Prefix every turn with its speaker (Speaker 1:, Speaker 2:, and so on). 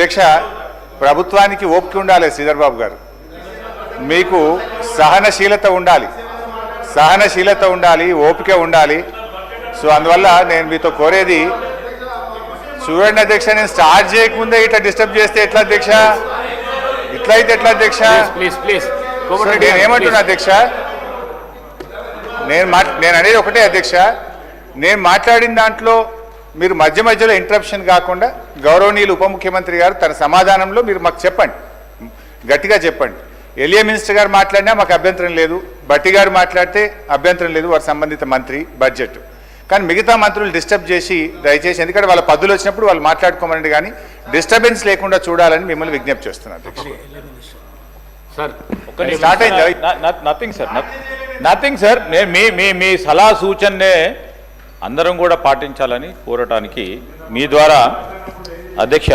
Speaker 1: అధ్యక్ష, ప్రభుత్వానికి ఓపిక ఉండాలి శ్రీధర్ బాబు గారు, మీకు సహనశీలత ఉండాలి, ఓపిక ఉండాలి. సో అందువల్ల నేను మీతో కోరేది, చూడండి అధ్యక్ష, నేను స్టార్ట్ చేయకముందే ఇట్లా డిస్టర్బ్ చేస్తే ఎట్లా అధ్యక్ష? ఇట్లా అయితే ఎట్లా అధ్యక్ష? నేను ఏమంటున్నా అధ్యక్ష, నేను అనేది ఒకటే అధ్యక్ష, నేను మాట్లాడిన దాంట్లో మీరు మధ్య మధ్యలో ఇంటరప్షన్ కాకుండా గౌరవనీయులు ఉప ముఖ్యమంత్రి గారు తన సమాధానంలో మీరు మాకు చెప్పండి, గట్టిగా చెప్పండి. ఎలియా మినిస్టర్ గారు మాట్లాడినా మాకు అభ్యంతరం లేదు, భట్టి గారు మాట్లాడితే అభ్యంతరం లేదు, వారి సంబంధిత మంత్రి బడ్జెట్. కానీ మిగతా మంత్రులు డిస్టర్బ్ చేసి దయచేసి, ఎందుకంటే వాళ్ళ పద్ధతులు వచ్చినప్పుడు వాళ్ళు మాట్లాడుకోమనండి, కానీ డిస్టర్బెన్స్ లేకుండా చూడాలని మిమ్మల్ని విజ్ఞప్తి చేస్తున్నాను అధ్యక్ష. స్టార్ట్ అయింది.
Speaker 2: నథింగ్ సార్, నేను మీ సలహా సూచననే అందరం కూడా పాటించాలని కోరటానికి మీ ద్వారా అధ్యక్ష